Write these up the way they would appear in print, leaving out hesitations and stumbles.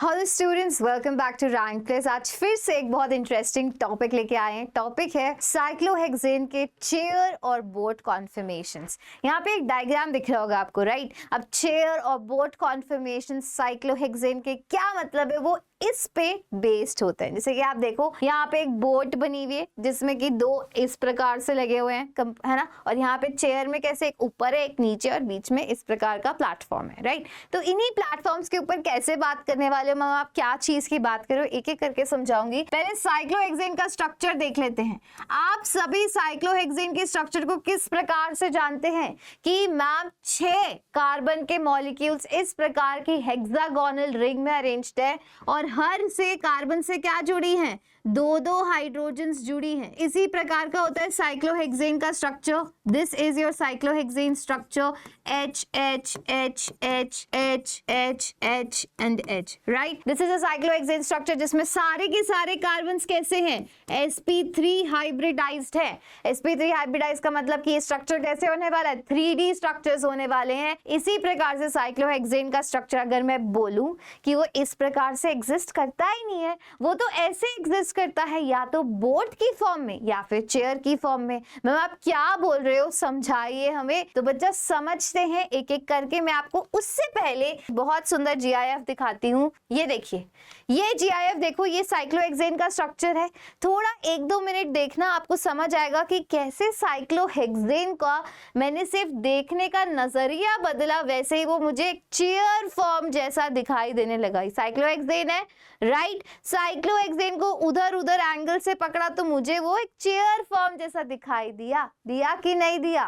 Hello students, welcome back to Rank Plus. आज फिर से एक बहुत इंटरेस्टिंग टॉपिक लेके आए हैं। टॉपिक है साइक्लोहेक्सेन के चेयर और बोट कॉन्फर्मेशंस। यहाँ पे एक डायग्राम दिख रहा होगा आपको, राइट? अब चेयर और बोट कॉन्फर्मेशन साइक्लोहेक्सेन के क्या मतलब है, वो इस पे बेस्ड होते हैं। जैसे कि आप देखो, यहाँ पे एक बोट बनी हुई है जिसमें कि दो इस प्रकार से लगे हुए हैं, है ना? और यहाँ पे चेयर में कैसे एक ऊपर है, एक नीचे, और बीच में इस प्रकार का प्लेटफॉर्म है, राइट? तो इन्हीं प्लेटफॉर्म्स के ऊपर कैसे बात करने वाले हो, आप क्या चीज की बात करो, एक एक करके समझाऊंगी। पहले साइक्लोहेक्सेन का स्ट्रक्चर देख लेते हैं। आप सभी साइक्लोहेक्सेन के स्ट्रक्चर को किस प्रकार से जानते हैं कि मैम 6 कार्बन के मॉलिक्यूल्स इस प्रकार की हेक्सागोनल रिंग में अरेंज्ड है और हर से कार्बन से क्या जुड़ी हैं, दो हाइड्रोजन्स जुड़ी हैं। इसी प्रकार का होता है साइक्लोहेक्सेन का structure. This is your cyclohexane structure, H H H H H H H and H, right? This is a cyclohexane structure जिसमें सारे के सारे कार्बन्स कैसे हैं, sp3 हाइब्रिडाइज्ड है। sp3 हाइब्रिडाइज्ड का मतलब कि ये स्ट्रक्चर कैसे होने वाला है, 3D स्ट्रक्चर्स होने वाले हैं। इसी प्रकार से साइक्लोहेक्सेन का स्ट्रक्चर अगर मैं बोलूं कि वो इस प्रकार से एग्जिस्ट करता ही नहीं है, वो तो ऐसे एग्जिस्ट करता है या तो बोट की फॉर्म में या फिर चेयर की फॉर्म में। मैम आप क्या बोल रहे हो, समझाइए हमें। तो बच्चा समझते हैं एक एक करके। मैं आपको उससे पहले बहुत सुंदर जीआईएफ दिखाती हूँ। ये देखिए, ये जीआईएफ देखो, ये साइक्लोहेक्सेन का स्ट्रक्चर है। थोड़ा 1-2 मिनट देखना, आपको समझ आएगा कि कैसे साइक्लोहेक्सेन का मैंने सिर्फ देखने का नजरिया बदला, वैसे ही वो मुझे एक चेयर फॉर्म जैसा दिखाई देने लगा। साइक्लोहेक्सेन है, राइट? साइक्लोहेक्सेन को उधर एंगल से पकड़ा तो मुझे वो एक चेयर फॉर्म जैसा दिखाई दिया कि नहीं दिया?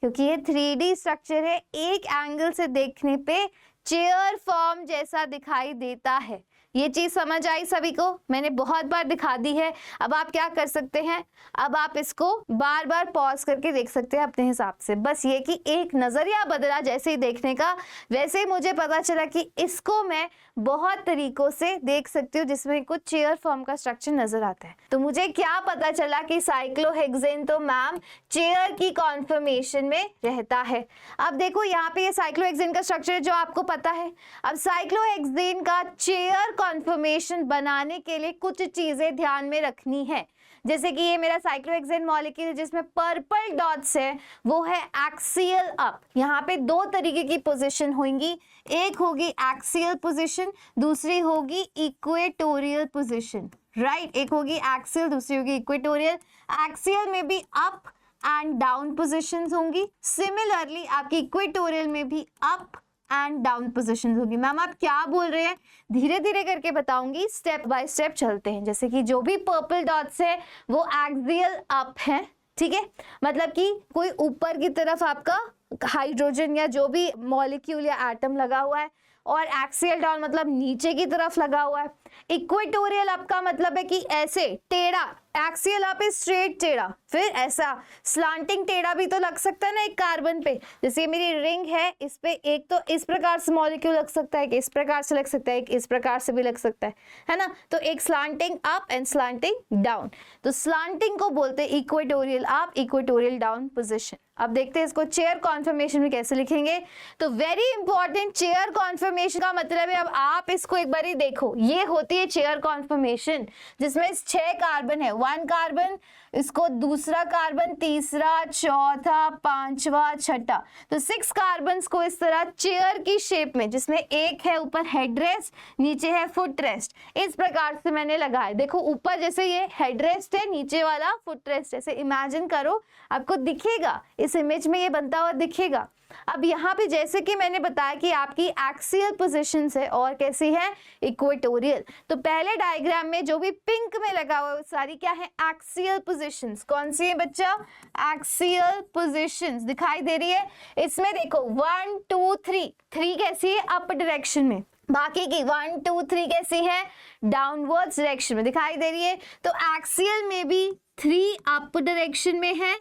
क्योंकि ये 3D स्ट्रक्चर है, एक एंगल से देखने पे चेयर फॉर्म जैसा दिखाई देता है। ये चीज समझ आई सभी को? मैंने बहुत बार दिखा दी है। अब आप क्या कर सकते हैं, अब आप इसको बार बार पॉज करके देख सकते हैं अपने हिसाब से। बस ये कि एक नजरिया बदला जैसे ही देखने का, वैसे ही मुझे पता चला कि इसको मैं बहुत तरीकों से देख सकती हूँ जिसमें कुछ चेयर फॉर्म का स्ट्रक्चर नजर आता है। तो मुझे क्या पता चला कि साइक्लोहेक्सेन तो मैम चेयर की कॉन्फर्मेशन में रहता है। अब देखो, यहाँ पे ये साइक्लोहेक्सेन का स्ट्रक्चर जो आपको पता है। अब साइक्लोहेक्सेन का चेयर कॉन्फर्मेशन बनाने के लिए कुछ चीजें ध्यान में रखनी है। जैसे कि ये मेरा साइक्लोहेक्सेन मॉलिक्यूल जिसमें पर्पल डॉट्स है, वो है एक्सियल अप। यहाँ पे 2 तरीके की पोजीशन होंगी, एक होगी एक्सियल पोजीशन, दूसरी होगी इक्वेटोरियल पोजीशन, राइट? एक होगी एक्सियल, दूसरी होगी इक्वेटोरियल। एक्सियल में भी अप एंड डाउन पोजीशंस होंगी, सिमिलरली आपकी इक्वेटोरियल में भी अप एंड डाउन पोजीशंस होगी। मैम आप क्या बोल रहे हैं, धीरे धीरे करके बताऊंगी, स्टेप बाय स्टेप चलते हैं। जैसे कि जो भी पर्पल डॉट्स है वो एक्सियल अप है, ठीक है? मतलब कि कोई ऊपर की तरफ आपका हाइड्रोजन या जो भी मॉलिक्यूल या एटम लगा हुआ है, और एक्सियल डाउन मतलब नीचे की तरफ लगा हुआ है। इक्वेटोरियल अप का मतलब है कि ऐसे टेढ़ा, एक्सियल अप इज स्ट्रेट टेढ़ा, फिर ऐसा स्लांटिंग टेढ़ा भी तो लग सकता है ना एक कार्बन पे। जैसे मेरी रिंग है, इस पे एक तो इस प्रकार से मॉलिक्यूल लग सकता है, कि इस प्रकार से लग सकता है, एक इस प्रकार से भी लग सकता है ना? तो एक slanting up and slanting down. तो स्लांटिंग को बोलते हैं equatorial up, equatorial down position. अब देखते हैं इसको चेयर कॉन्फर्मेशन में कैसे लिखेंगे। तो वेरी इंपॉर्टेंट, चेयर कॉन्फर्मेशन का मतलब है, अब आप इसको एक बार ही देखो, ये होती है चेयर कॉन्फर्मेशन जिसमें 6 कार्बन है, 1 कार्बन, इसको दूसरा कार्बन, तीसरा, चौथा, 5वां, छठा, तो 6 कार्बन्स को इस तरह चेयर की शेप में, जिसमें एक है ऊपर हेडरेस्ट, नीचे है फुटरेस्ट, इस प्रकार से मैंने लगाया। देखो ऊपर जैसे ये हेडरेस्ट है, नीचे वाला फुटरेस्ट, ऐसे इमेजिन करो, आपको दिखेगा, इस इमेज में ये बनता हुआ दिखेगा। अब यहाँ पे जैसे कि मैंने बताया कि आपकी एक्सियल पोजीशंस है और कैसी है, इक्वेटोरियल। तो पहले डायग्राम में जो भी पिंक में लगा हुआ है सारी क्या है, एक्सियल पोजीशंस। कौन सी है बच्चा, एक्सियल पोजीशंस दिखाई दे रही है। इसमें देखो 1 2 3 कैसी है, अप डायरेक्शन में, बाकी की 1 2 3 कैसी है, डाउनवर्ड्स डायरेक्शन में दिखाई दे रही है। तो एक्सियल में भी 3 अप डायरेक्शन में है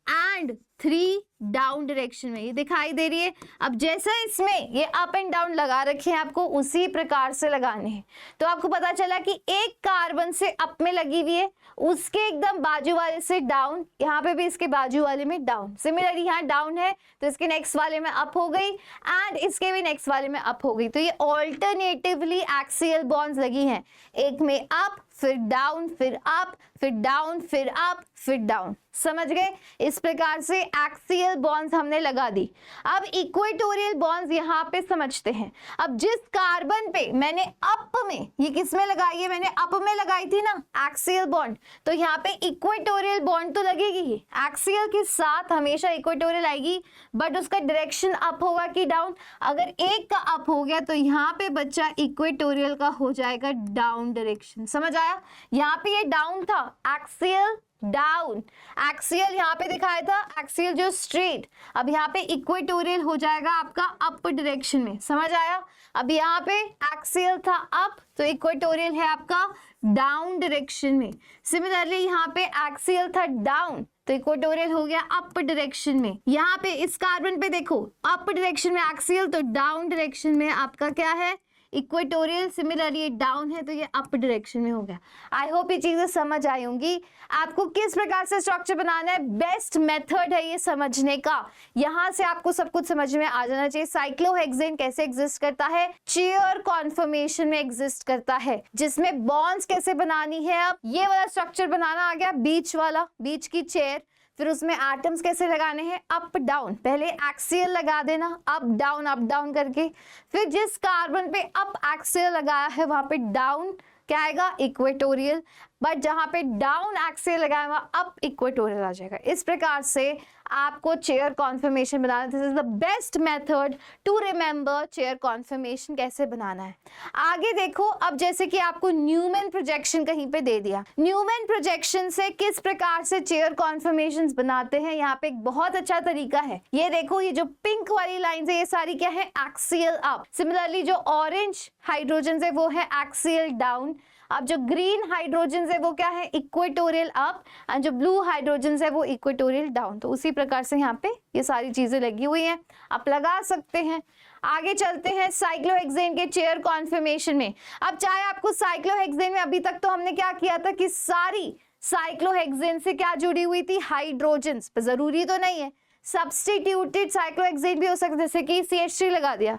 एंड 3 डाउन डायरेक्शन में, ये दिखाई दे रही है। अब जैसा इसमें ये अप एंड डाउन लगा रखे हैं, आपको उसी प्रकार से लगाने हैं। तो आपको पता चला कि एक कार्बन से अप में लगी हुई है, उसके एकदम बाजू वाले से डाउन, यहाँ पे भी इसके बाजू वाले में डाउन। सिमिलरली यहाँ डाउन है तो इसके नेक्स्ट वाले में अप हो गई, एंड इसके भी नेक्स्ट वाले में अप हो गई। तो ये ऑल्टरनेटिवली एक्सियल बॉन्ड्स लगी हैं, एक में अप फिर डाउन फिर अप फिर डाउन फिर अप फिर डाउन। समझ गए? इस प्रकार से एक्सियल बॉन्ड्स हमने लगा दी। अब इक्वेटोरियल बॉन्ड्स यहाँ पे समझते हैं। अब जिस कार्बन पे मैंने अप में, ये किस में लगाई है, मैंने अप में लगाई थी ना एक्सियल बॉन्ड, तो यहाँ पे इक्वेटोरियल बॉन्ड तो लगेगी ही, एक्सियल के साथ हमेशा इक्वेटोरियल आएगी, बट उसका डायरेक्शन अप होगा कि डाउन। अगर एक का अप हो गया तो यहाँ पे बच्चा इक्वेटोरियल का हो जाएगा डाउन डायरेक्शन। समझ आया? यहाँ पे ये डाउन था, एक्सियल डाउन, एक्सियल यहाँ पे दिखाया था, एक्सियल जो स्ट्रेट, अब यहाँ पे इक्वेटोरियल हो जाएगा आपका अप डायरेक्शन में। समझ आया? अब यहाँ पे एक्सियल था अप, तो इक्वेटोरियल है आपका डाउन डायरेक्शन में। सिमिलरली यहाँ पे एक्सियल था डाउन, तो इक्वेटोरियल हो गया अप डायरेक्शन में। यहाँ पे इस कार्बन पे देखो अप डायरेक्शन में एक्सियल, तो डाउन डायरेक्शन में आपका क्या है, इक्वेटोरियल। सिमिलरली ये डाउन है तो ये अप डायरेक्शन में हो गया। आई होप ये चीजें समझ आई होंगी। आपको किस प्रकार से स्ट्रक्चर बनाना है, बेस्ट मेथड है ये समझने का। यहाँ से आपको सब कुछ समझ में आ जाना चाहिए। साइक्लोहेक्सेन कैसे एग्जिस्ट करता है, चेयर कॉन्फर्मेशन में एग्जिस्ट करता है, जिसमें बॉन्ड्स कैसे बनानी है। अब ये वाला स्ट्रक्चर बनाना आ गया, बीच वाला, बीच की चेयर। फिर उसमें एटम्स कैसे लगाने हैं, अप डाउन, पहले एक्सियल लगा देना अप डाउन करके। फिर जिस कार्बन पे अप एक्सियल लगाया है वहां पे डाउन क्या आएगा, इक्वेटोरियल, बट जहां पे डाउन एक्सियल लगाया हुआ अप इक्वेटोरियल आ जाएगा। इस प्रकार से आपको चेयर कॉन्फर्मेशन बनाना, this is the best method to remember chair conformation कैसे बनाना है। आगे देखो, अब जैसे कि आपको न्यूमैन प्रोजेक्शन कहीं पे दे दिया, न्यूमैन प्रोजेक्शन से किस प्रकार से चेयर कॉन्फर्मेशंस बनाते हैं, यहाँ पे एक बहुत अच्छा तरीका है। ये देखो, ये जो पिंक वाली लाइन है ये सारी क्या है, एक्सियल अप। सिमिलरली जो ऑरेंज हाइड्रोजन है वो है एक्सियल डाउन। अब जो ग्रीन हाइड्रोजन है वो क्या है, इक्वेटोरियल अप, एंड जो ब्लू हाइड्रोजन है वो इक्वेटोरियल डाउन। तो उसी प्रकार से यहाँ पे ये सारी चीजें लगी हुई हैं, आप लगा सकते हैं। आगे चलते हैं साइक्लोहेक्सेन के चेयर कॉन्फर्मेशन में। अब चाहे आपको साइक्लोहेक्सेन में, अभी तक तो हमने क्या किया था कि सारी साइक्लोहेक्सेन से क्या जुड़ी हुई थी, हाइड्रोजन्स, जरूरी तो नहीं है, सब्स्टिट्यूटेड साइक्लोहेक्सेन भी हो सकता है, जैसे कि CH3 लगा दिया।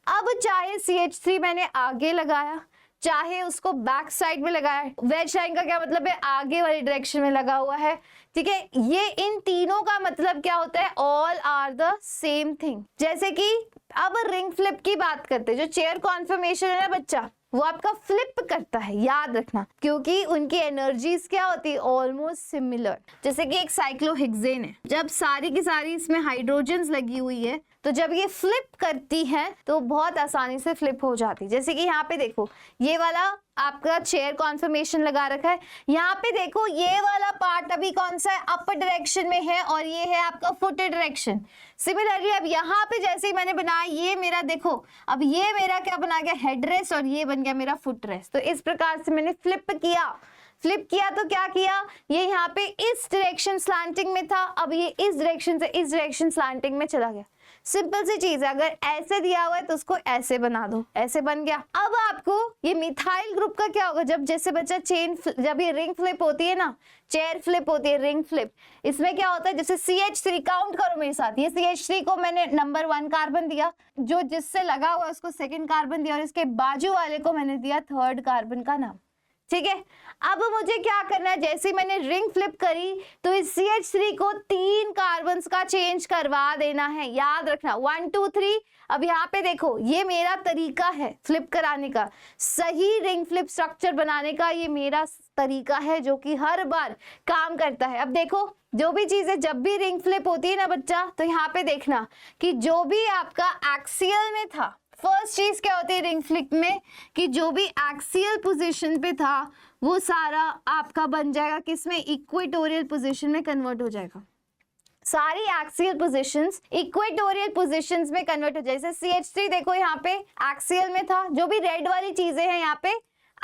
अब चाहे CH3 मैंने आगे लगाया, चाहे उसको बैक साइड में लगाया, वेज लाइन का क्या मतलब है, आगे वाली डायरेक्शन में लगा हुआ है। ठीक है, ये इन तीनों का मतलब क्या होता है, all are the same thing. जैसे कि अब रिंग फ्लिप की बात करते हैं, जो चेयर कॉन्फर्मेशन है ना बच्चा, वो आपका फ्लिप करता है, याद रखना, क्योंकि उनकी एनर्जीज क्या होती है, ऑलमोस्ट सिमिलर। जैसे कि एक साइक्लोहेक्सेन है, जब सारी की सारी इसमें हाइड्रोजन्स लगी हुई है, तो जब ये फ्लिप करती है तो बहुत आसानी से फ्लिप हो जाती है। जैसे कि यहाँ पे देखो, ये वाला आपका चेयर कॉन्फर्मेशन लगा रखा है, यहाँ पे देखो ये वाला पार्ट अभी कौन सा है, अपर डायरेक्शन में है, और ये है आपका फुट डायरेक्शन। सिमिलरली अब यहाँ पे जैसे ही मैंने बनाया, ये मेरा देखो, अब ये मेरा क्या बना गया, हेड रेस्ट, और ये बन गया मेरा फुट रेस्ट। तो इस प्रकार से मैंने फ्लिप किया तो क्या किया, ये यहाँ पे इस डायरेक्शन स्लैंटिंग में था, अब ये इस डायरेक्शन से इस डायरेक्शन स्लैंटिंग में चला गया। सिंपल सी चीज है, अगर ऐसे दिया हुआ है तो उसको ऐसे बना दो, ऐसे बन गया। अब आपको ये मिथाइल ग्रुप का क्या होगा, जब जैसे बच्चा जब ये रिंग फ्लिप होती है ना, चेयर फ्लिप होती है, रिंग फ्लिप, इसमें क्या होता है, जैसे CH3, काउंट करो मेरे साथ, ये CH3 को मैंने नंबर 1 कार्बन दिया, जो जिससे लगा हुआ है उसको सेकंड कार्बन दिया, और इसके बाजू वाले को मैंने दिया थर्ड कार्बन का नाम। ठीक है, अब मुझे क्या करना है, जैसे मैंने रिंग फ्लिप करी तो इस CH3 को 3 कार्बन का चेंज करवा देना है, याद रखना, 1 2 3। अब यहाँ पे देखो, ये मेरा तरीका है फ्लिप कराने का, सही रिंग फ्लिप स्ट्रक्चर बनाने का, ये मेरा तरीका है जो कि हर बार काम करता है। अब देखो, जो भी चीजें जब भी रिंग फ्लिप होती है ना बच्चा, तो यहाँ पे देखना कि जो भी आपका एक्सियल में था, फर्स्ट चीज क्या होती है रिंग फ्लिप में, कि जो भी एक्सियल पोजीशन पे था वो सारा आपका बन जाएगा किसमें, इक्वेटोरियल पोजीशन में कन्वर्ट हो जाएगा। सारी एक्सियल पोजीशंस इक्वेटोरियल पोजीशंस में कन्वर्ट हो जाए। जैसे CH3 देखो यहाँ पे एक्सियल में था, जो भी रेड वाली चीजें हैं यहाँ पे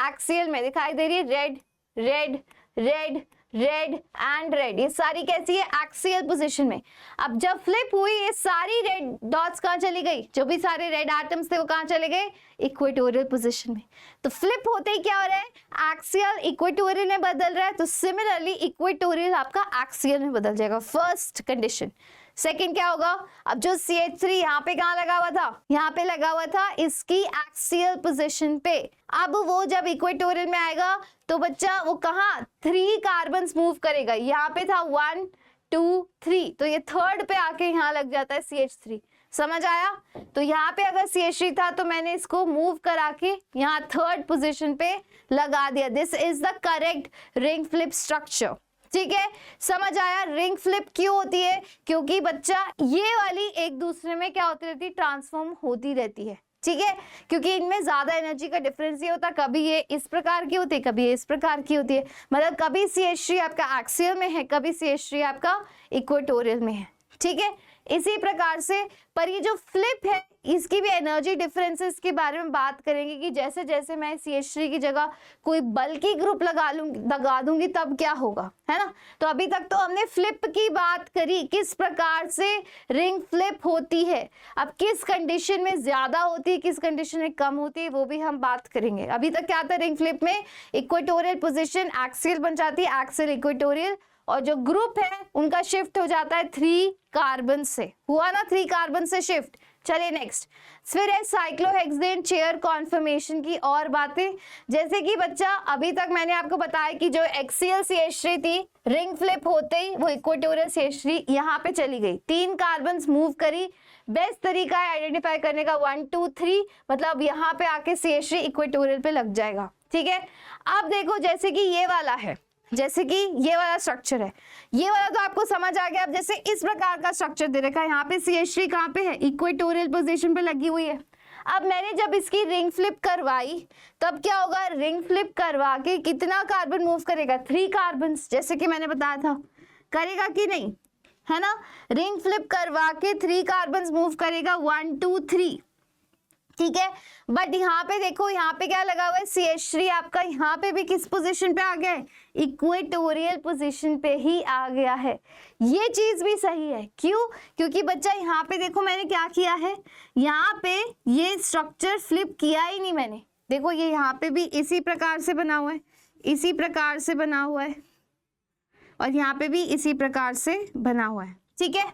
एक्सियल में दिखाई दे रही है, red red red red and red, ये सारी कैसी है, एक्सियल पोजीशन में। अब जब फ्लिप हुई ये सारी रेड डॉट्स कहाँ चली गई, जो भी सारे रेड एटम्स थे वो कहाँ चले गए, इक्वेटोरियल पोजीशन में। तो फ्लिप होते ही क्या हो रहा है, एक्सियल इक्वेटोरियल में बदल रहा है, तो सिमिलरली इक्वेटोरियल आपका एक्सियल में बदल जाएगा, फर्स्ट कंडीशन। सेकंड क्या होगा, अब जो CH3 यहाँ पे कहाँ लगा हुआ था, यहाँ पे लगा हुआ था इसकी एक्सियल पोजीशन पे। अब वो जब इक्वेटोरियल में आएगा तो बच्चा वो कहाँ 3 कार्बन्स मूव करेगा, यहाँ पे था 1 2 3, तो ये थर्ड पे आके यहाँ लग जाता है CH3। समझ आया, तो यहाँ पे अगर CH3 था तो मैंने इसको मूव करा के यहाँ थर्ड पोजीशन पे लगा दिया। This is the correct ring flip structure. ठीक है, समझ आया। रिंग फ्लिप क्यों होती है, क्योंकि बच्चा ये वाली एक दूसरे में क्या होती रहती है, ट्रांसफॉर्म होती रहती है। ठीक है, क्योंकि इनमें ज्यादा एनर्जी का डिफरेंस ये होता है, कभी ये इस प्रकार की होती है, कभी ये इस प्रकार की होती है। मतलब कभी CH3 आपका एक्सियल में है, कभी CH3 आपका इक्वेटोरियल में है। ठीक है, इसी प्रकार से पर ये जो फ्लिप है इसकी भी एनर्जी डिफरेंसेस के बारे में बात करेंगे कि जैसे जैसे मैं CH3 की जगह कोई बल्कि ग्रुप लगा दूंगी तब क्या होगा, है ना। तो अभी तक तो हमने फ्लिप की बात करी, किस प्रकार से रिंग फ्लिप होती है। अब किस कंडीशन में ज्यादा होती है, किस कंडीशन में कम होती है, वो भी हम बात करेंगे। अभी तक क्या था, रिंग फ्लिप में इक्वेटोरियल पोजिशन एक्सियल बन जाती है, एक्सियल इक्वेटोरियल, और जो ग्रुप है उनका शिफ्ट हो जाता है 3 कार्बन से, हुआ ना 3 कार्बन से शिफ्ट। चलिए नेक्स्ट, फिर है साइक्लोहेक्सेन चेयर कॉन्फर्मेशन की और बातें। जैसे कि बच्चा अभी तक मैंने आपको बताया कि जो एक्सियल CH3 थी, रिंग फ्लिप होते ही वो इक्वेटोरियल CH3 यहाँ पे चली गई, 3 कार्बन मूव करी। बेस्ट तरीका है आइडेंटिफाई करने का 1 2 3, मतलब यहाँ पे आके CH3 इक्वेटोरियल पे लग जाएगा। ठीक है, अब देखो जैसे कि ये वाला है, जैसे कि ये वाला स्ट्रक्चर है, ये वाला तो आपको समझ आ गया। अब जैसे इस प्रकार का स्ट्रक्चर दे रखा है, यहाँ पे CH3 कहाँ पे है, इक्वेटोरियल पोजीशन पे लगी हुई है। अब मैंने जब इसकी रिंग फ्लिप करवाई तब क्या होगा, रिंग फ्लिप करवा के कितना कार्बन मूव करेगा, 3 कार्बन, जैसे कि मैंने बताया था, करेगा कि नहीं, है ना। रिंग फ्लिप करवा के 3 कार्बन मूव करेगा, 1 2 3। ठीक है, बट यहाँ पे देखो, यहाँ पे क्या लगा हुआ है, CH3 आपका यहाँ पे भी किस पोजीशन पे आ गया है, इक्वेटोरियल पोजीशन पे ही आ गया है। ये चीज भी सही है, क्यों, क्योंकि बच्चा यहाँ पे देखो मैंने क्या किया है, यहाँ पे ये स्ट्रक्चर फ्लिप किया ही नहीं मैंने। देखो ये यहाँ पे भी इसी प्रकार से बना हुआ है, इसी प्रकार से बना हुआ है, और यहाँ पे भी इसी प्रकार से बना हुआ है। ठीक है,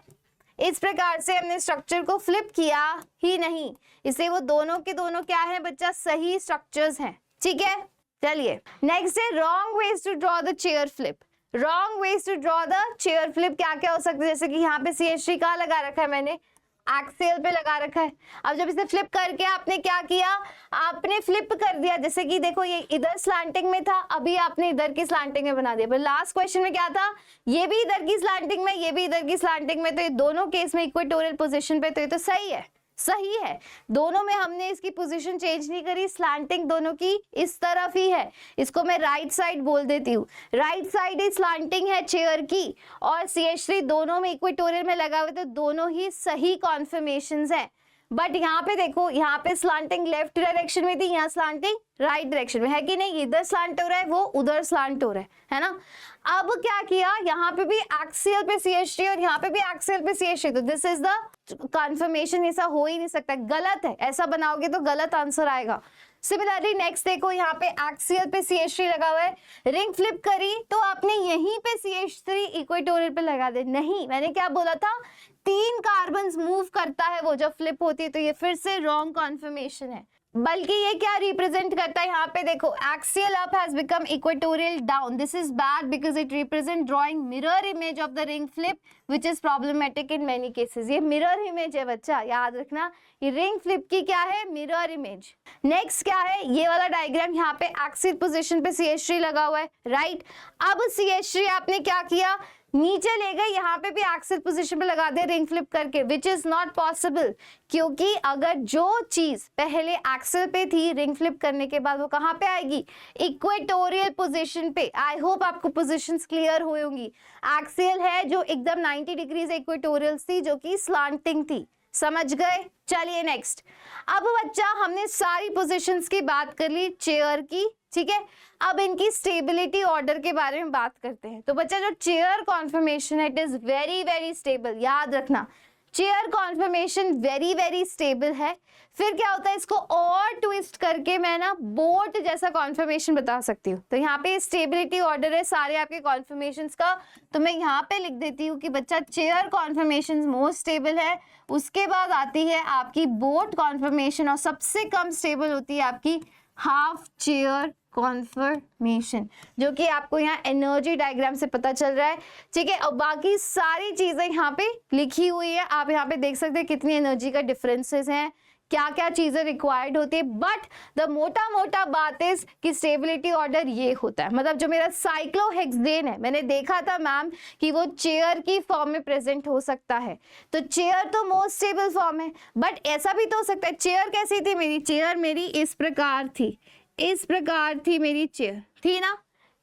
इस प्रकार से हमने स्ट्रक्चर को फ्लिप किया ही नहीं, इसलिए वो दोनों के दोनों क्या है बच्चा, सही स्ट्रक्चर्स हैं। ठीक है, चलिए नेक्स्ट है wrong ways to draw the chair flip. Wrong ways to draw the chair flip क्या क्या हो सकता है, जैसे कि यहाँ पे CH3 कहाँ लगा रखा है मैंने, एक्सेल पे लगा रखा है। अब जब इसे फ्लिप करके आपने क्या किया, आपने फ्लिप कर दिया, जैसे कि देखो ये इधर स्लैंटिंग में था, अभी आपने इधर की स्लैंटिंग में बना दिया। पर लास्ट क्वेश्चन में क्या था, ये भी इधर की स्लैंटिंग में, ये भी इधर की स्लैंटिंग में, तो ये दोनों केस में इक्वेटोरियल पोजीशन पे, तो ये तो सही है, सही है। दोनों में हमने इसकी पोजीशन चेंज नहीं करी, स्लैंटिंग दोनों की इस तरफ ही है। इसको मैं राइट साइड बोल देती हूँ, राइट साइड ही स्लैंटिंग है चेयर की, और CH3 दोनों में इक्वेटोरियल में लगा हुआ, तो दोनों ही सही कॉन्फर्मेशंस हैं। बट यहाँ पे देखो, यहाँ पे स्लैंटिंग लेफ्ट डायरेक्शन में थी, यहाँ स्लैंटिंग राइट डायरेक्शन में है कि नहीं, इधर स्लैंट हो रहा है, वो उधर स्लैंट हो रहा है ना। अब क्या किया, यहाँ पे भी एक्सियल पे CH3 और यहाँ पे भी एक्सियल पे CH3, तो दिस इज द कन्फर्मेशन। ऐसा हो ही नहीं सकता, गलत है, ऐसा बनाओगे तो गलत आंसर आएगा। सिमिलरली नेक्स्ट देखो, यहाँ पे एक्सियल पे CH3 लगा हुआ है, रिंग फ्लिप करी तो आपने यहीं पे CH3 इक्वेटोरियल पे लगा दे, नहीं, मैंने क्या बोला था, 3 कार्बन मूव करता है वो जब फ्लिप होती है, तो ये फिर से रॉन्ग कॉन्फर्मेशन है। बल्कि ये क्या रिप्रेजेंट करता है, यहाँ पे देखो, axial up has become equatorial down, this is bad because it represent drawing mirror image of the ring flip which is problematic in many cases. ये मिरर इमेज है बच्चा, याद रखना, ये रिंग फ्लिप की क्या है, मिरर इमेज। नेक्स्ट क्या है, ये वाला डायग्राम, यहाँ पे एक्सियल पोजिशन पे CH3 लगा हुआ है, राइट। अब CH3 आपने क्या किया, नीचे ले गए, यहाँ पे भी एक्सियल पोजीशन पे लगा दे रिंग फ्लिप करके, विच इज नॉट पॉसिबल, क्योंकि अगर जो चीज पहले एक्सियल पे थी, रिंग फ्लिप करने के बाद वो कहाँ पे आएगी, इक्वेटोरियल पोजीशन पे। आई होप आपको पोजीशंस क्लियर हुई होंगी। एक्सियल है जो एकदम 90 डिग्रीज इक्वेटोरियल थी, जो कि स्लांटिंग थी, समझ गए? चलिए नेक्स्ट। अब बच्चा हमने सारी पोजीशंस की बात कर ली चेयर की, ठीक है। अब इनकी स्टेबिलिटी ऑर्डर के बारे में बात करते हैं। तो बच्चा जो चेयर कॉन्फर्मेशन है it is very very stable, याद रखना chair conformation very very stable है। फिर क्या होता है, इसको और ट्विस्ट करके मैं ना बोट जैसा कॉन्फर्मेशन बता सकती हूँ। तो यहाँ पे स्टेबिलिटी ऑर्डर है सारे आपके कॉन्फर्मेशंस का, तो मैं यहाँ पे लिख देती हूँ कि बच्चा चेयर कॉन्फर्मेशन मोस्ट स्टेबल है, उसके बाद आती है आपकी बोट कॉन्फर्मेशन और सबसे कम स्टेबल होती है आपकी हाफ चेयर कॉन्फर्मेशन, जो कि आपको यहाँ एनर्जी डायग्राम से पता चल रहा है, ठीक है। और बाकी सारी चीजें यहाँ पे लिखी हुई है, आप यहाँ पे देख सकते हैं कितनी एनर्जी का डिफरेंसेस हैं, क्या क्या चीजें रिक्वायर्ड होती है। बट द मोटा मोटा बात इज कि स्टेबिलिटी ऑर्डर ये होता है, मतलब जो मेरा साइक्लोहेक्सेन है, मैंने देखा था मैम कि वो चेयर की फॉर्म में प्रेजेंट हो सकता है, तो चेयर तो मोस्ट स्टेबल फॉर्म है। बट ऐसा भी तो हो सकता है, चेयर कैसी थी मेरी, चेयर मेरी इस प्रकार थी, इस प्रकार थी मेरी चेयर, थी ना,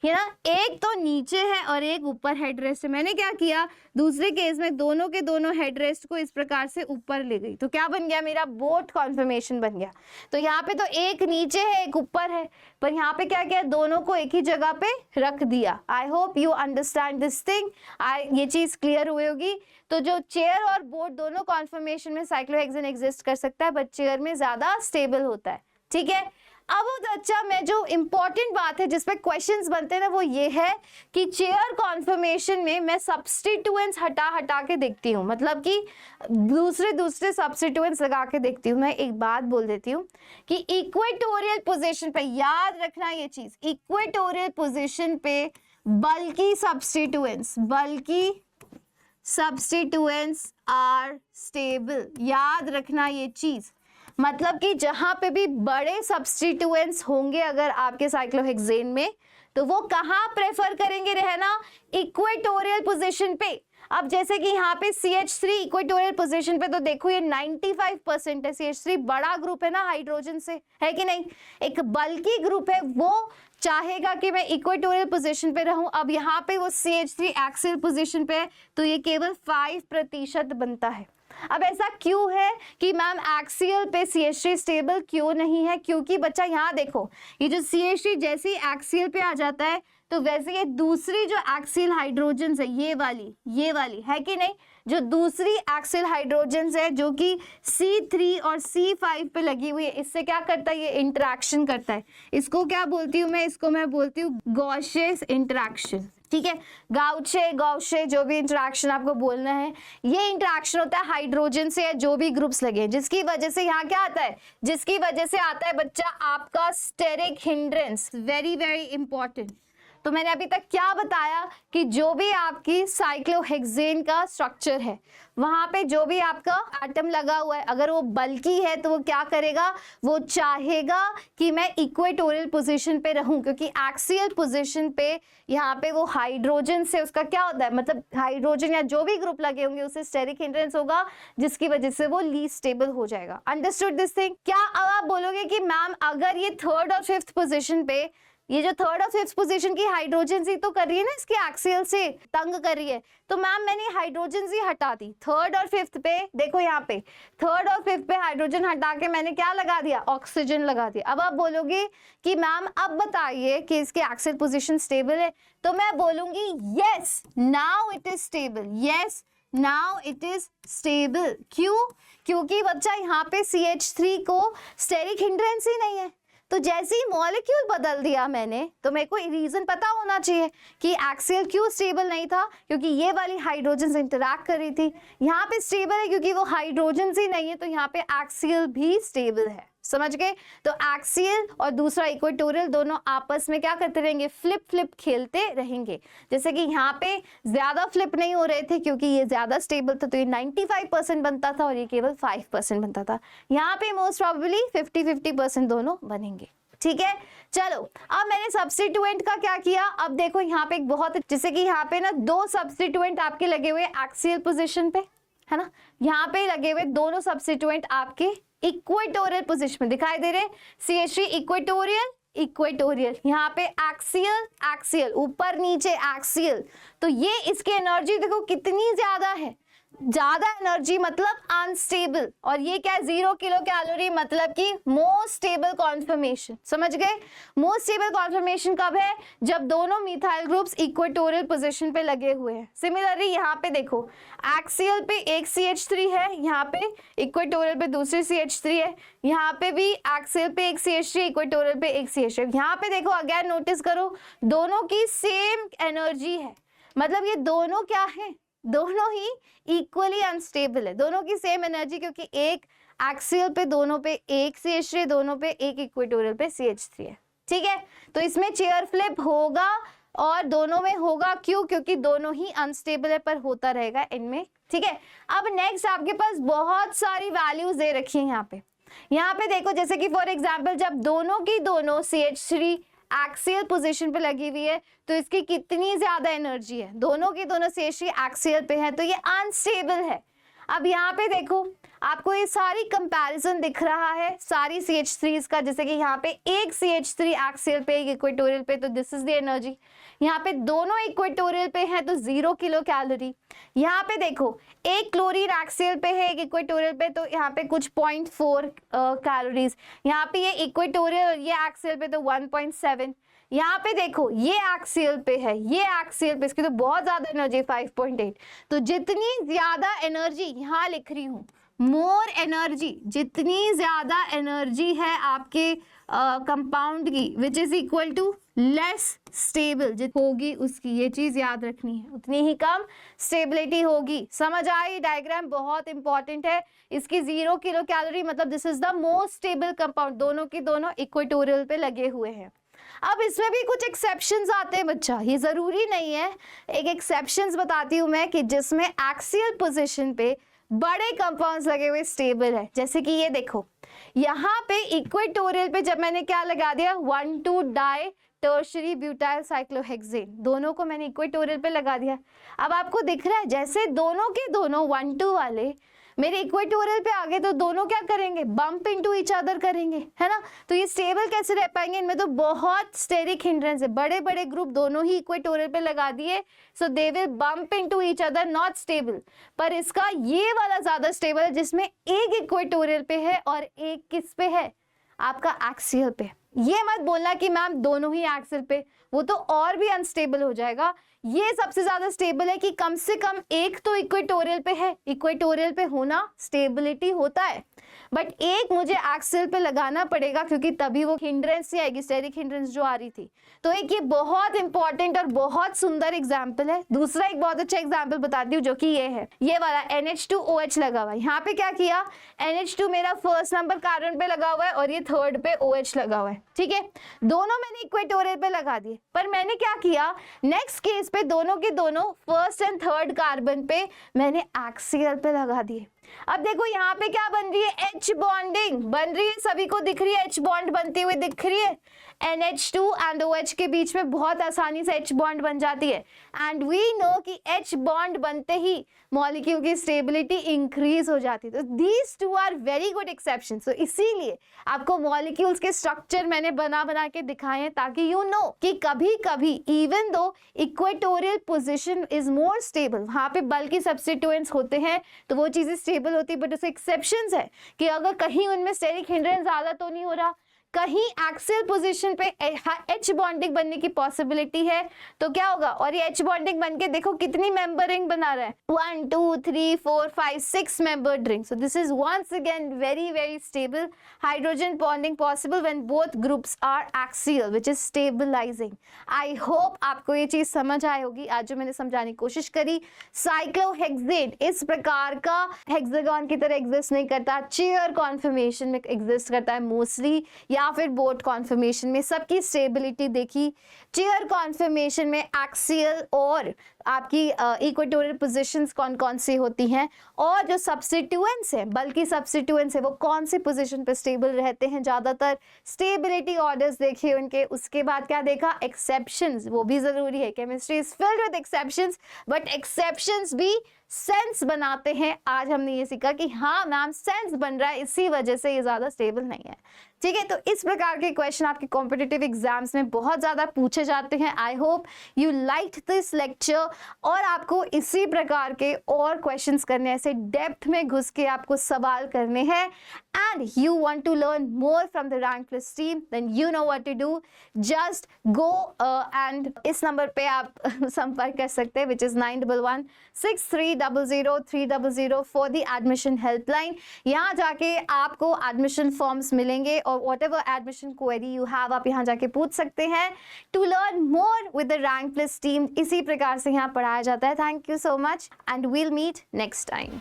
है ना, एक तो नीचे है और एक ऊपर हेडरेस्ट है। मैंने क्या किया, दूसरे केस में दोनों के दोनों हेडरेस्ट को इस प्रकार से ऊपर ले गई, तो क्या बन गया, मेरा बोट कॉन्फर्मेशन बन गया। तो यहाँ पे तो एक नीचे है एक ऊपर है, पर यहाँ पे क्या किया, दोनों को एक ही जगह पे रख दिया। I hope you understand this thing, ये चीज क्लियर हुई होगी। तो जो चेयर और बोट दोनों कॉन्फर्मेशन में साइक्लोहेक्सेन एग्जिस्ट कर सकता है, बट चेयर में ज्यादा स्टेबल होता है, ठीक है। अब अच्छा, मैं जो इंपॉर्टेंट बात है जिसपे क्वेश्चंस बनते हैं ना, वो ये है कि चेयर कॉन्फर्मेशन में मैं सब्स्टिट्यूएंट्स हटा के देखती हूँ, मतलब कि दूसरे सब्स्टिट्यूएंट्स लगा के देखती हूँ। मैं एक बात बोल देती हूँ कि इक्वेटोरियल पोजीशन पे, याद रखना ये चीज, इक्वेटोरियल पोजीशन पे बल्कि सब्स्टिट्यूएंट्स आर स्टेबल, याद रखना ये चीज। मतलब कि जहां पे भी बड़े सब्स्टिट्यूएंट्स होंगे अगर आपके साइक्लोहेक्सेन में, तो वो कहाँ प्रेफर करेंगे रहना, इक्वेटोरियल पोजीशन पे। अब जैसे कि यहाँ पे CH3 इक्वेटोरियल पोजीशन पे, तो देखो ये 95% है, CH3 बड़ा ग्रुप है ना हाइड्रोजन से, है कि नहीं, एक बल्कि ग्रुप है, वो चाहेगा कि मैं इक्वेटोरियल पोजीशन पे रहूं। अब यहाँ पे वो CH3 एक्सियल पोजीशन पे है, तो ये केवल 5% बनता है। अब ऐसा क्यों है कि मैम एक्सियल पे CH3 स्टेबल क्यों नहीं है, क्योंकि बच्चा यहाँ देखो, ये जो CH3 जैसे ही एक्सियल पे आ जाता है, तो वैसे ये दूसरी जो एक्सियल हाइड्रोजन्स है, ये वाली है कि नहीं, जो दूसरी एक्सियल हाइड्रोजन्स है जो कि C3 और C5 पे लगी हुई है, इससे क्या करता है, ये इंटरेक्शन करता है। इसको क्या बोलती हूँ मैं, इसको मैं बोलती हूँ गॉसियस इंटरेक्शन, ठीक है। गाउचे जो भी इंटरेक्शन आपको बोलना है, ये इंटरेक्शन होता है हाइड्रोजन से या जो भी ग्रुप्स लगे हैं, जिसकी वजह से यहाँ क्या आता है, जिसकी वजह से आता है बच्चा आपका steric hindrance, very very important. तो मैंने अभी तक क्या बताया कि जो भी आपकी साइक्लोहेक्सेन का स्ट्रक्चर है, वहां पे जो भी आपका एटम लगा हुआ है, अगर वो बल्कि है तो वो क्या करेगा, वो चाहेगा कि मैं इक्वेटोरियल पोजीशन पे रहूं, क्योंकि एक्सियल पोजीशन पे यहाँ पे वो हाइड्रोजन से उसका क्या होता है, मतलब हाइड्रोजन या जो भी ग्रुप लगे होंगे उससे स्टेरिक हिंड्रेंस होगा, जिसकी वजह से वो लीस्ट स्टेबल हो जाएगा। Understood this thing? क्या अब आप बोलोगे कि मैम अगर ये थर्ड और फिफ्थ पोजीशन पे, ये जो थर्ड और फिफ्थ पोजीशन की हाइड्रोजन ही तो कर रही है ना, इसके एक्सियल से तंग कर रही है, तो मैम मैंने हाइड्रोजन ही हटा दी थर्ड और फिफ्थ पे। देखो यहाँ पे थर्ड और फिफ्थ पे हाइड्रोजन हटा के मैंने क्या लगा दिया, ऑक्सीजन लगा दिया। अब आप बोलोगे कि मैम अब बताइए कि इसके एक्सियल पोजीशन स्टेबल है, तो मैं बोलूंगी yes now it is stable, yes now it is stable. क्यों? क्योंकि बच्चा यहाँ पे CH3 को स्टेरिक हिंड्रेंस ही नहीं है, तो जैसे ही मॉलिक्यूल बदल दिया मैंने, तो मेरे को रीजन पता होना चाहिए कि एक्सियल क्यों स्टेबल नहीं था, क्योंकि ये वाली हाइड्रोजन से इंटरैक्ट कर रही थी। यहाँ पे स्टेबल है क्योंकि वो हाइड्रोजन ही नहीं है, तो यहाँ पे एक्सियल भी स्टेबल है। समझ गए? तो एक्सियल और दूसरा इक्वेटोरियल दोनों आपस में क्या करते रहेंगे, फ्लिप खेलते रहेंगे। जैसे कि यहाँ पे ज्यादा फ्लिप नहीं हो रहे थे क्योंकि ये ज्यादा स्टेबल था, तो ये 95% बनता था और ये केवल 5% बनता था। यहाँ पे मोस्ट प्रोबेबली 50-50% दोनों बनेंगे। ठीक है, चलो अब मैंने सब्स्टिट्यूएंट का क्या किया, अब देखो यहाँ पे एक बहुत, जैसे कि यहाँ पे ना दो सब्स्टिट्यूएंट आपके लगे हुए एक्सियल पोजीशन पे, है ना, यहाँ पे लगे हुए दोनों सब्स्टिट्यूएंट आपके इक्वेटोरियल पोजीशन में दिखाई दे रहे। CH3 इक्वेटोरियल, यहाँ पे एक्सियल ऊपर नीचे एक्सियल, तो ये इसकी एनर्जी देखो कितनी ज्यादा है, ज्यादा एनर्जी मतलब अनस्टेबल, और ये क्या है 0 किलो कैलोरी मतलब कि मोस्ट स्टेबल कॉन्फर्मेशन। समझ गए? मोस्ट स्टेबल कॉन्फर्मेशन कब है? जब दोनों मिथाइल ग्रुप्स इक्वेटोरियल पोजीशन पे लगे हुए हैं। सिमिलरली यहाँ पे देखो, एक्सियल पे एक CH3 है, यहाँ पे इक्वेटोरियल पे दूसरी CH3 है, यहाँ पे भी एक्सियल पे एक CH3, इक्वेटोरियल पे एक CH3। यहाँ पे देखो अगेन नोटिस करो, दोनों की सेम एनर्जी है, मतलब ये दोनों क्या है, दोनों ही इक्वली अनस्टेबल है, दोनों की सेम एनर्जी, क्योंकि एक एक्सियल पे दोनों पे एक CH3, दोनों पे एक इक्वेटोरियल पे CH3 है। ठीक है, तो इसमें चेयर फ्लिप होगा और दोनों में होगा, क्यों? क्योंकि दोनों ही अनस्टेबल है, पर होता रहेगा इनमें। ठीक है, अब नेक्स्ट आपके पास बहुत सारी वैल्यूज दे रखी है यहाँ पे देखो, जैसे कि फॉर एग्जाम्पल जब दोनों की दोनों CH3 एक्सियल पोजीशन पे लगी हुई है तो इसकी कितनी ज्यादा एनर्जी है, दोनों की दोनों CH3 एक्सियल पे है तो ये अनस्टेबल है। अब यहाँ पे देखो आपको ये सारी कंपैरिजन दिख रहा है सारी CH3s का, जैसे कि यहाँ पे एक CH3 एक्सियल पे एक इक्वेटोरियल पे, तो दिस इज द एनर्जी। यहाँ पे दोनों इक्वेटोरियल पे है तो 0 किलो कैलोरी। यहाँ पे देखो एक क्लोरीन एक्सियल पे है एक इक्वेटोरियल पे, तो यहाँ पे कुछ 0.4 कैलोरीज। यहाँ पे ये इक्वेटोरियल ये एक्सियल पे तो 1.7। यहाँ पे देखो ये एक्सियल पे है, ये एक्सियल पे, इसकी तो बहुत ज्यादा एनर्जी 5.8। तो जितनी ज्यादा एनर्जी यहाँ लिख रही हूँ, मोर एनर्जी, जितनी ज्यादा एनर्जी है आपके कंपाउंड की which is equal to less stable होगी उसकी, ये चीज याद रखनी है, उतनी ही कम स्टेबिलिटी होगी। समझ आई? डायग्राम बहुत इंपॉर्टेंट है। इसकी 0 किलो कैलोरी मतलब this is the most stable compound, दोनों की दोनों इक्वेटोरियल पे लगे हुए हैं। अब इसमें भी कुछ एक्सेप्शंस आते हैं बच्चा, ये जरूरी नहीं है। एक एक्सेप्शंस बताती हूं मैं कि जिसमें एक्सियल पोजीशन पे बड़े कंपाउंड्स लगे हुए स्टेबल है, जैसे कि ये देखो यहाँ पे इक्वेटोरियल पे जब मैंने क्या लगा दिया 1,2 डाई टर्शरी ब्यूटाइल साइक्लोहेक्सेन, दोनों को मैंने इक्वेटोरियल पे लगा दिया। अब आपको दिख रहा है जैसे दोनों के दोनों 1,2 वाले मेरे इक्वेटोरियल पे आगे तो दोनों क्या करेंगे, बम्प इनटू ईच अदर करेंगे, है ना। तो ये स्टेबल कैसे रह पाएंगे, इनमें तो बहुत स्टेरिक हिंड्रेंस है, बड़े बड़े ग्रुप दोनों ही इक्वेटोरियल पे लगा दिए, so they will bump into each other, not stable. पर इसका ये वाला ज्यादा स्टेबल है जिसमें एक इक्वेटोरियल पे है और एक किस पे है, आपका एक्सियल पे। ये मत बोलना कि मैम दोनों ही एक्सियल पे, वो तो और भी अनस्टेबल हो जाएगा। ये सबसे ज्यादा स्टेबल है कि कम से कम एक तो इक्वेटोरियल पे है, इक्वेटोरियल पे होना स्टेबिलिटी होता है, बट एक मुझे एक्सियल पे लगाना पड़ेगा क्योंकि तभी वो हिंड्रेंस ही आएगी, स्टेरिक हिंड्रेंस जो आ रही थी। तो एक ये बहुत इंपॉर्टेंट और बहुत सुंदर एग्जाम्पल है। दूसरा एक बहुत अच्छा एग्जाम्पल बताती हूँ जो कि ये है, ये वाला NH2OH लगा हुआ है। यहाँ पे क्या किया, NH2 मेरा फर्स्ट नंबर कार्बन पे लगा हुआ है और ये थर्ड पे OH लगा हुआ है। ठीक है, दोनों मैंने इक्वेटोरियल पे लगा दिए, पर मैंने क्या किया नेक्स्ट केस पे दोनों के दोनों फर्स्ट एंड थर्ड कार्बन पे मैंने एक्सियल पे लगा दिए। अब देखो यहाँ पे क्या बन रही है, H बॉन्डिंग बन रही है, सभी को दिख रही है H बॉन्ड बनती हुई दिख रही है। NH2 एंड OH के बीच में बहुत आसानी से H बॉन्ड बन जाती है, एंड वी नो कि H बॉन्ड बनते ही मॉलिक्यूल की स्टेबिलिटी इंक्रीज हो जाती है। तो these two are very good exception. तो इसीलिए आपको मॉलिक्यूल्स के स्ट्रक्चर मैंने बना बना के दिखाए हैं ताकि यू नो कि कभी कभी even though equatorial position is more stable, वहां पे बल्कि सब्स्टिट्यूएंट्स होते हैं तो वो चीजें स्टेबल होती है, बट उससे एक्सेप्शंस है कि अगर कहीं उनमें स्टेरिक हिंड्रेंस ज्यादा तो नहीं हो रहा, कहीं एक्सियल पोजीशन पे H बॉन्डिंग बनने की पॉसिबिलिटी है, तो क्या होगा, और ये H बॉन्डिंग बन के देखो कितनी मेंबर रिंग बना रहा है, 1 2 3 4 5 6 membered ring. So this is once again very very stable hydrogen bonding possible when both groups are axial which is stabilising. I hope आपको ये चीज समझ आई होगी। आज जो मैंने समझाने की कोशिश करी, साइक्लोहेक्सेन इस प्रकार का हेक्सागन की तरह एग्जिस्ट नहीं करता, चेयर कॉन्फर्मेशन में एग्जिस्ट करता है मोस्टली, या फिर बोट कॉन्फर्मेशन में। सबकी स्टेबिलिटी देखी, चेयर कॉन्फर्मेशन में एक्सियल और आपकी इक्वेटोरियल पोजीशंस कौन कौन सी होती हैं, और जो सब्स्टिट्यूएंट्स हैं बल्कि सब्स्टिट्यूएंट्स है वो कौन सी पोजीशन पे स्टेबल रहते हैं, ज्यादातर स्टेबिलिटी ऑर्डर्स देखे उनके। उसके बाद क्या देखा, एक्सेप्शंस, वो भी जरूरी है, chemistry is filled with exceptions, but exceptions भी सेंस बनाते हैं। आज हमने ये सीखा कि हाँ मैम सेंस बन रहा है, इसी वजह से ये ज्यादा स्टेबल नहीं है। ठीक है, तो इस प्रकार के क्वेश्चन आपके कॉम्पिटिटिव एग्जाम्स में बहुत ज़्यादा पूछे जाते हैं। I hope you liked this lecture, और आपको इसी प्रकार के और क्वेश्चंस करने, ऐसे डेप्थ में घुस के आपको सवाल करने हैं, and you want to learn more from the Rank Plus team, then you know what to do, just go and इस नंबर पे आप संपर्क कर सकते हैं, which is 9116300300 for the admission helpline. यहाँ जाके आपको एडमिशन फॉर्म्स मिलेंगे, और whatever admission query you have आप यहाँ जाके पूछ सकते हैं to learn more with the Rank Plus team. इसी प्रकार से यहाँ पढ़ाया जाता है। Thank you so much, and we'll meet next time.